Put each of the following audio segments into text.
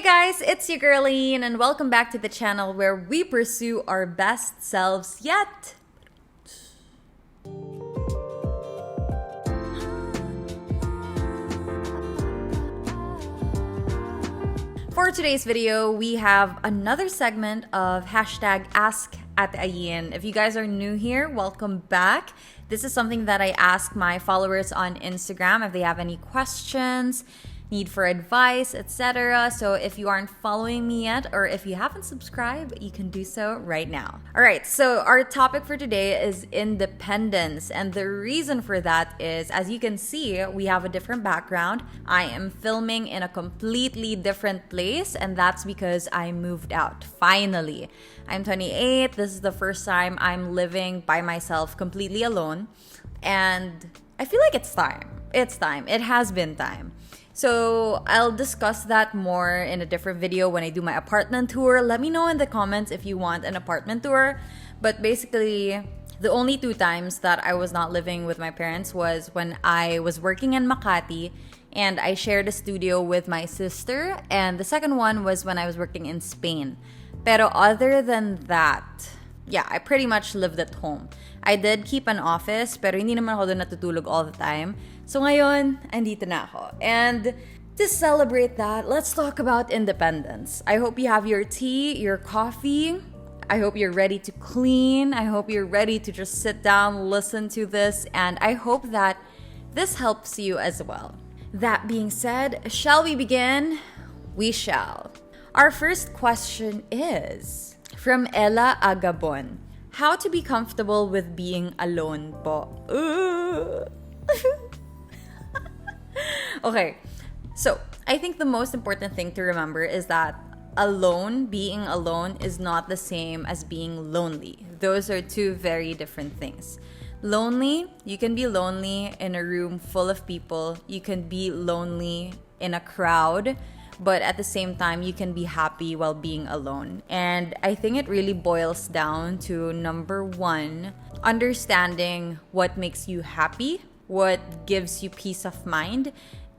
guys, it's your girline and welcome back to the channel where we pursue our best selves yet. For today's video, we have another segment of hashtag Ask Ate Ayin. If you guys are new here, welcome back. This is something that I ask my followers on Instagram if they have any questions, need for advice, etc. So if you aren't following me yet or if you haven't subscribed, you can do so right now. Alright, so our topic for today is independence. And the reason for that is, as you can see, we have a different background. I am filming in a completely different place, and that's because I moved out. Finally. I'm 28. This is the first time I'm living by myself completely alone. And I feel like it's time. It's time. It has been time. So I'll discuss that more in a different video when I do my apartment tour. Let me know in the comments if you want an apartment tour. But basically, the only 2 times that I was not living with my parents was when I was working in Makati and I shared a studio with my sister. And the second one was when I was working in Spain. Pero other than that, yeah, I pretty much lived at home. I did keep an office, pero hindi naman ako doon natutulog all the time. So ngayon, andito na ako. And to celebrate that, let's talk about independence. I hope you have your tea, your coffee. I hope you're ready to clean. I hope you're ready to just sit down, listen to this. And I hope that this helps you as well. That being said, shall we begin? We shall. Our first question is from Ella Agabon. How to be comfortable with being alone po? Okay, so I think the most important thing to remember is that being alone is not the same as being lonely. Those are 2 very different things. Lonely, you can be lonely in a room full of people. You can be lonely in a crowd. But at the same time, you can be happy while being alone. And I think it really boils down to number 1, understanding what makes you happy, what gives you peace of mind,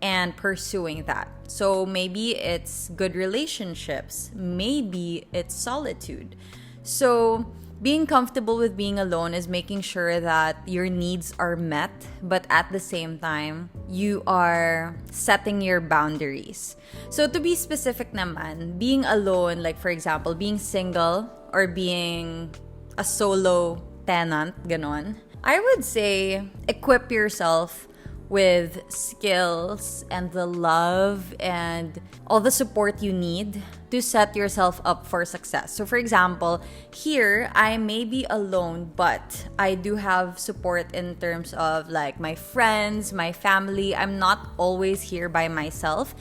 and pursuing that. So maybe it's good relationships, maybe it's solitude. So being comfortable with being alone is making sure that your needs are met, but at the same time, you are setting your boundaries. So to be specific naman, being alone, like for example, being single or being a solo tenant, ganon, I would say equip yourself with skills and the love and all the support you need to set yourself up for success. So for example, here I may be alone, but I do have support in terms of like my friends, my family. I'm not always here by myself.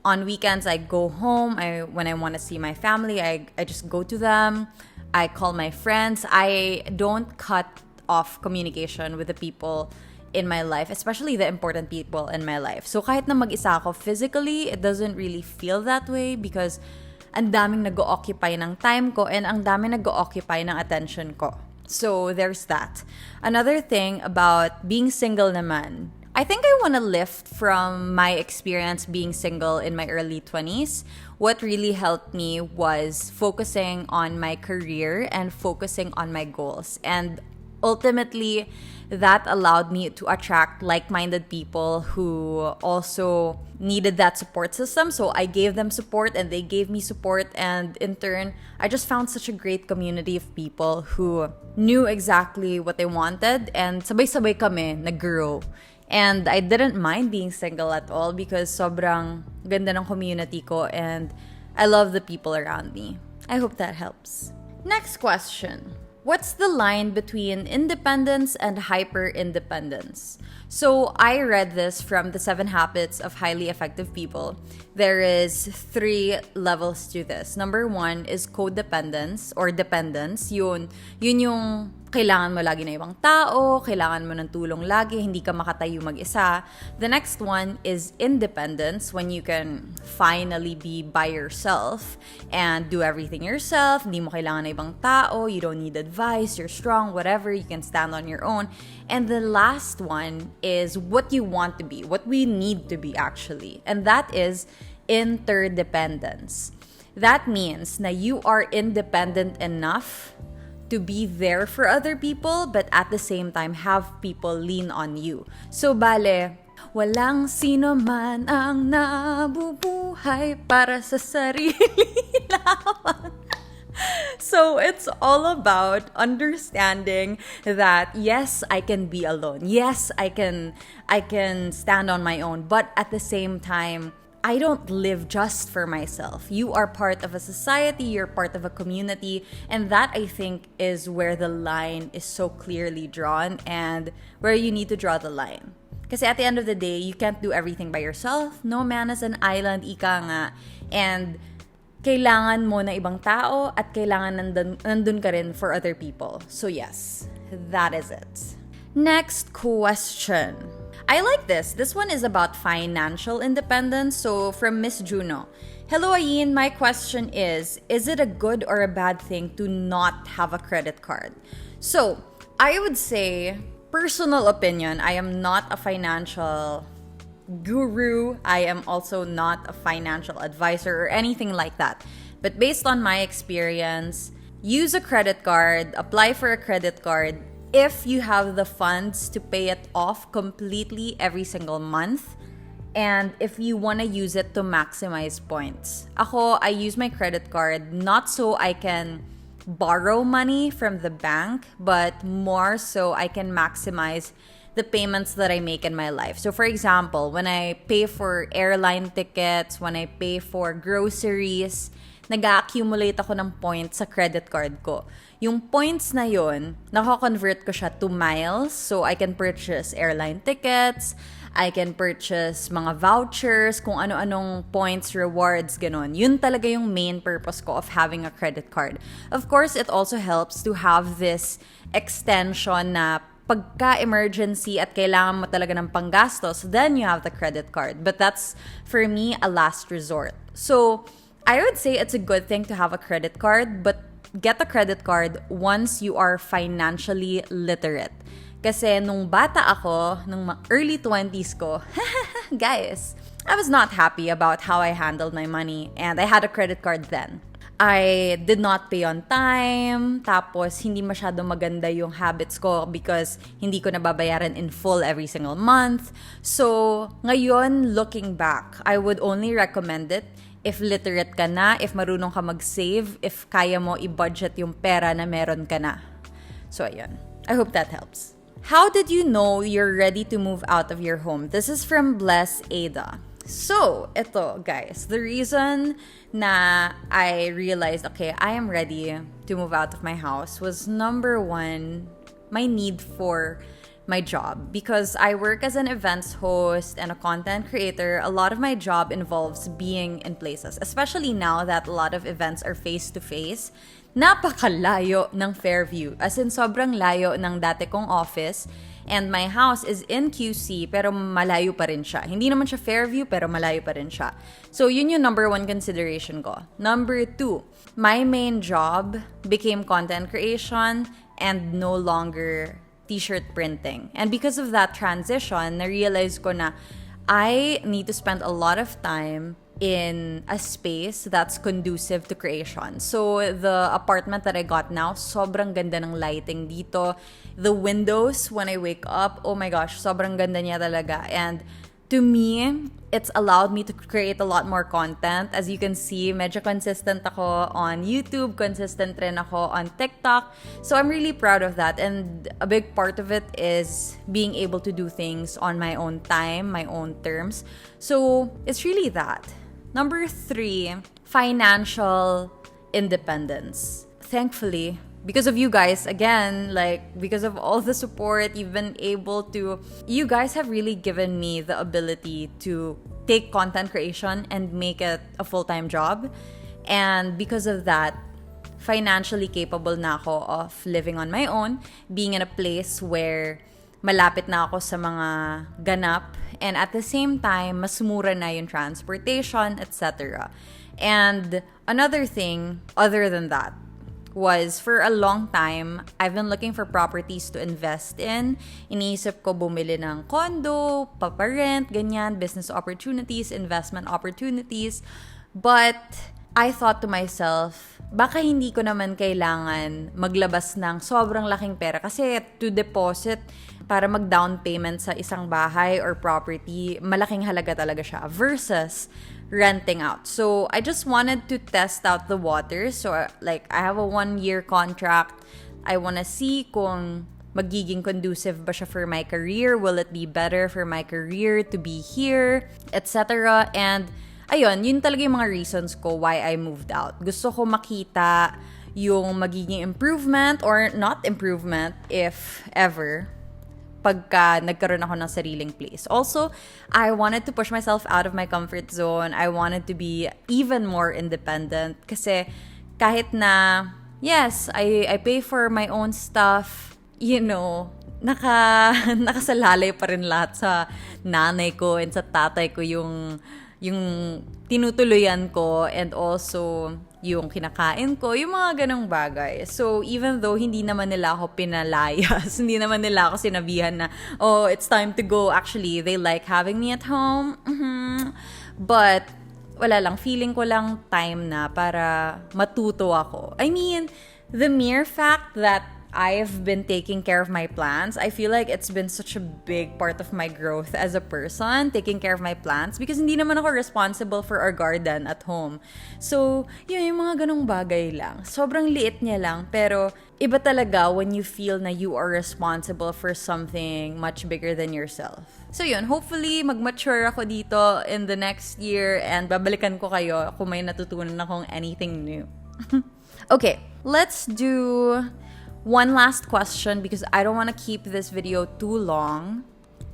On weekends, I go home. When I want to see my family, I just go to them. I call my friends. I don't cut off communication with the people in my life, especially the important people in my life. So kahit na mag-isa ako physically, it doesn't really feel that way because ang daming nag-o-occupy ng time ko and ang daming nag-o-occupy ng attention ko. So there's that. Another thing about being single naman, I think I want to lift from my experience being single in my early 20s. What really helped me was focusing on my career and focusing on my goals. And ultimately, that allowed me to attract like-minded people who also needed that support system. So I gave them support and they gave me support. And in turn, I just found such a great community of people who knew exactly what they wanted. And sabay-sabay kami nag-grow. And I didn't mind being single at all because sobrang ganda ng community ko and I love the people around me. I hope that helps. Next question. What's the line between independence and hyper-independence? So I read this from the 7 Habits of Highly Effective People. There is 3 levels to this. Number 1 is codependence or dependence. Yun yung kailangan mo lagi na ibang tao, kailangan mo ng tulong lagi, hindi ka makatayo mag-isa. The next one is independence, when you can finally be by yourself and do everything yourself. Hindi mo kailangan ng ibang tao, you don't need advice, you're strong, whatever, you can stand on your own. And the last one is what you want to be, what we need to be actually. And that is interdependence. That means na you are independent enough to be there for other people, but at the same time, have people lean on you. So, bale, walang sino man ang nabubuhay para sa sarili lamang. So it's all about understanding that yes, I can be alone. Yes, I can stand on my own, but at the same time, I don't live just for myself. You are part of a society, you're part of a community, and that I think is where the line is so clearly drawn and where you need to draw the line. Kasi at the end of the day, you can't do everything by yourself. No man is an island, ika nga. And kailangan mo na ibang tao at kailangan nandun ka rin for other people. So yes, that is it. Next question. I like this. This one is about financial independence. So from Miss Juno. Hello, Ayin. My question is it a good or a bad thing to not have a credit card? So I would say, personal opinion, I am not a financial guru. I am also not a financial advisor or anything like that. But based on my experience, use a credit card, apply for a credit card if you have the funds to pay it off completely every single month, and if you want to use it to maximize points. Ako, I use my credit card not so I can borrow money from the bank, but more so I can maximize the payments that I make in my life. So for example, when I pay for airline tickets, when I pay for groceries, nag-accumulate ako ng points sa credit card ko. Yung points na yun, nako-convert ko siya to miles, so I can purchase airline tickets, I can purchase mga vouchers, kung ano-anong points, rewards, ganon. Yun talaga yung main purpose ko of having a credit card. Of course, it also helps to have this extension na pagka-emergency at kailangan mo talaga ng panggastos, then you have the credit card. But that's, for me, a last resort. So, I would say it's a good thing to have a credit card, but get a credit card once you are financially literate. Kasi nung bata ako, nung early 20s ko, guys, I was not happy about how I handled my money, and I had a credit card then. I did not pay on time, tapos hindi masyado maganda yung habits ko because hindi ko nababayaran in full every single month. So, ngayon, looking back, I would only recommend it if literate ka na, if marunong ka mag-save, if kaya mo i-budget yung pera na meron ka na. So, ayun. I hope that helps. How did you know you're ready to move out of your home? This is from Bless Ada. So, ito guys, the reason na I realized, okay, I am ready to move out of my house was number one, my need for my job. Because I work as an events host and a content creator, a lot of my job involves being in places. Especially now that a lot of events are face-to-face. Napakalayo ng Fairview. As in, sobrang layo ng dati kong office. And my house is in QC, pero malayo pa rin siya. Hindi naman siya Fairview, pero malayo pa rin siya. So, yun yung number one consideration ko. Number two, my main job became content creation and no longer t-shirt printing. And because of that transition, na-realize ko na I need to spend a lot of time in a space that's conducive to creation. So, the apartment that I got now, sobrang ganda ng lighting dito. The windows, when I wake up, oh my gosh, sobrang ganda niya talaga. And to me, it's allowed me to create a lot more content. As you can see, medyo consistent ako on YouTube, consistent rin ako on TikTok. So I'm really proud of that. And a big part of it is being able to do things on my own time, my own terms. So it's really that. Number three, financial independence. Thankfully, because of you guys, again, because of all the support you guys have really given me the ability to take content creation and make it a full-time job. And because of that, financially capable na ako of living on my own, being in a place where malapit na ako sa mga ganap, and at the same time, mas mura na yung transportation, etc. And another thing, other than that, was for a long time, I've been looking for properties to invest in. Iniisip ko bumili ng condo, paparent, ganyan, business opportunities, investment opportunities. But I thought to myself, baka hindi ko naman kailangan maglabas ng sobrang laking pera kasi to deposit para mag-down payment sa isang bahay or property, malaking halaga talaga siya versus renting out. So, I just wanted to test out the waters. So, like, I have a 1-year contract. I wanna see kung magiging conducive ba siya for my career. Will it be better for my career to be here? Etc. And, ayun, yun talaga yung mga reasons ko why I moved out. Gusto ko makita yung magiging improvement or not improvement, if ever, pagka nagkaroon ako ng sariling place. Also, I wanted to push myself out of my comfort zone. I wanted to be even more independent. Kasi kahit na, yes, I pay for my own stuff, you know, nakasalalay pa rin lahat sa nanay ko and sa tatay ko yung tinutuluyan ko and also yung kinakain ko, yung mga ganong bagay. So, even though hindi naman nila ako pinalayas, hindi naman nila ako sinabihan na, oh, it's time to go. Actually, they like having me at home. But, wala lang. Feeling ko lang time na para matuto ako. I mean, the mere fact that I've been taking care of my plants, I feel like it's been such a big part of my growth as a person, taking care of my plants, because hindi naman ako responsible for our garden at home. So, yun, yung mga ganong bagay lang. Sobrang liit niya lang, pero iba talaga when you feel na you are responsible for something much bigger than yourself. So yun, hopefully mag-mature ako dito in the next year and babalikan ko kayo kung may natutunan akong anything new. Okay, let's do one last question because I don't want to keep this video too long.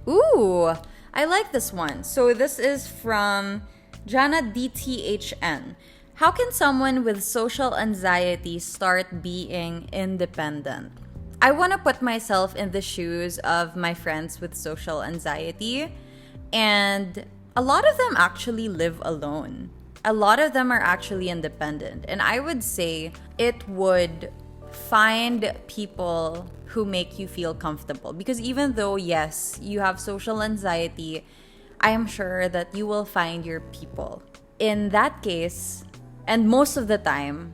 Ooh, I like this one. So this is from Jana DTHN. How can someone with social anxiety start being independent? I want to put myself in the shoes of my friends with social anxiety, and a lot of them actually live alone. A lot of them are actually independent, and I would say it would find people who make you feel comfortable, because even though, yes, you have social anxiety, I am sure that you will find your people. In that case, and most of the time,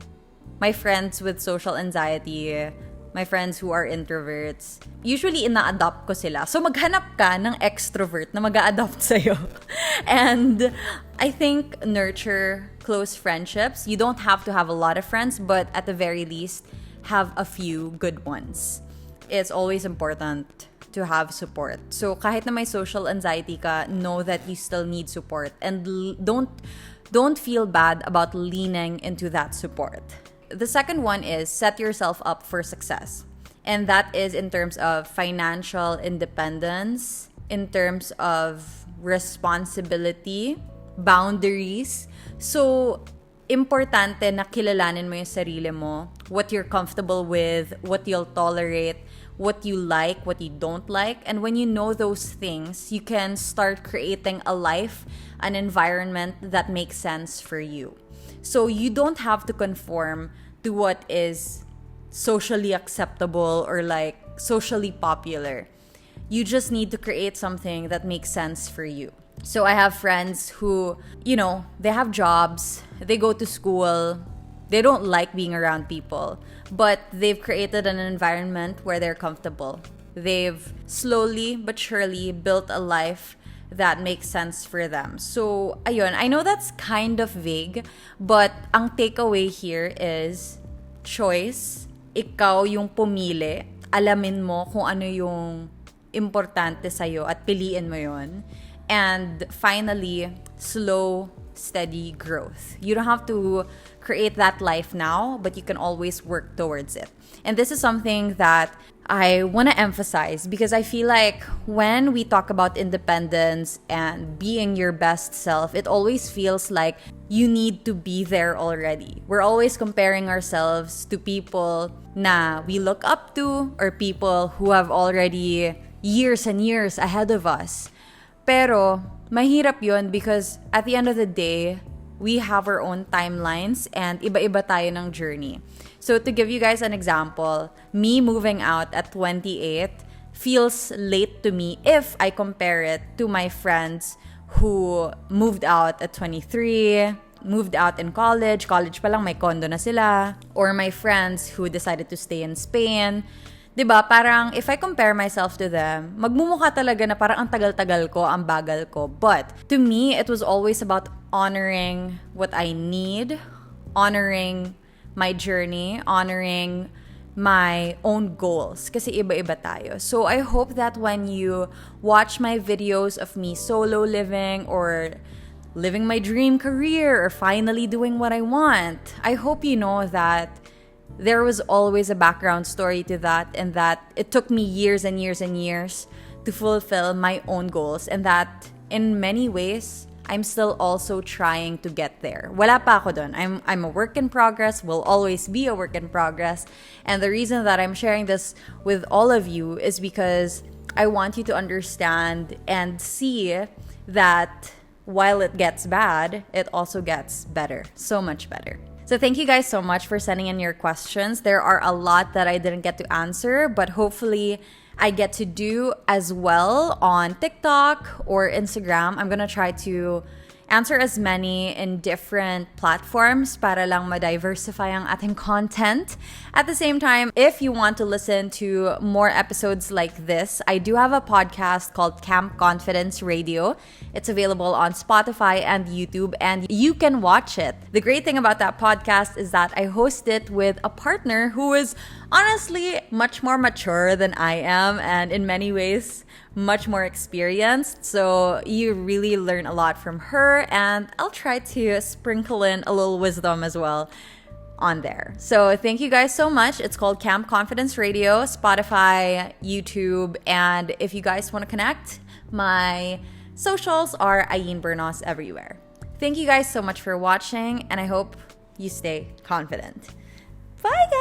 my friends with social anxiety, my friends who are introverts, usually ina-adopt ko sila. So maghanap ka ng extrovert na mag-a-adopt sa'yo. And I think nurture close friendships. You don't have to have a lot of friends, but at the very least, have a few good ones. It's always important to have support. So kahit na may social anxiety ka, know that you still need support, and don't feel bad about leaning into that support. The second one is set yourself up for success. And that is in terms of financial independence, in terms of responsibility, boundaries. So importante na kilalanin mo yung sarili mo, what you're comfortable with, what you'll tolerate, what you like, what you don't like. And when you know those things, you can start creating a life, an environment that makes sense for you. So you don't have to conform to what is socially acceptable or like socially popular. You just need to create something that makes sense for you. So I have friends who, you know, they have jobs, they go to school, they don't like being around people, but they've created an environment where they're comfortable. They've slowly but surely built a life that makes sense for them. So, ayun, I know that's kind of vague, but ang takeaway here is choice. Ikaw yung pumili. Alamin mo kung ano yung importante sa'yo at piliin mo yon. And finally, slow, steady growth. You don't have to create that life now, but you can always work towards it. And this is something that I want to emphasize because I feel like when we talk about independence and being your best self, it always feels like you need to be there already. We're always comparing ourselves to people na we look up to or people who have already years and years ahead of us. Pero mahirap yun because at the end of the day, we have our own timelines and iba-iba tayo ng journey. So to give you guys an example, me moving out at 28 feels late to me if I compare it to my friends who moved out at 23, moved out in college pa lang may condo na sila, or my friends who decided to stay in Spain. 'Di ba? Parang if I compare myself to them, magmumukha talaga na parang ang tagal-tagal ko, ang bagal ko. But to me, it was always about honoring what I need, honoring my journey, honoring my own goals. Kasi iba-iba tayo. So I hope that when you watch my videos of me solo living or living my dream career or finally doing what I want, I hope you know that there was always a background story to that, and that it took me years and years and years to fulfill my own goals, and that in many ways I'm still also trying to get there. Wala pa ako dun. I'm a work in progress, will always be a work in progress. And the reason that I'm sharing this with all of you is because I want you to understand and see that while it gets bad, it also gets better. So much better. So thank you guys so much for sending in your questions. There are a lot that I didn't get to answer, but hopefully I get to do as well on TikTok or Instagram. I'm gonna try to answer as many in different platforms para lang ma-diversify ang ating content. At the same time, if you want to listen to more episodes like this, I do have a podcast called Camp Confidence Radio. It's available on Spotify and YouTube, and you can watch it. The great thing about that podcast is that I host it with a partner who is honestly much more mature than I am, and in many ways much more experienced. So you really learn a lot from her, and I'll try to sprinkle in a little wisdom as well on there. So thank you guys so much. It's called Camp Confidence Radio, Spotify, YouTube, and if you guys want to connect, my socials are ayn bernos everywhere. Thank you guys so much for watching, and I hope you stay confident. Bye guys!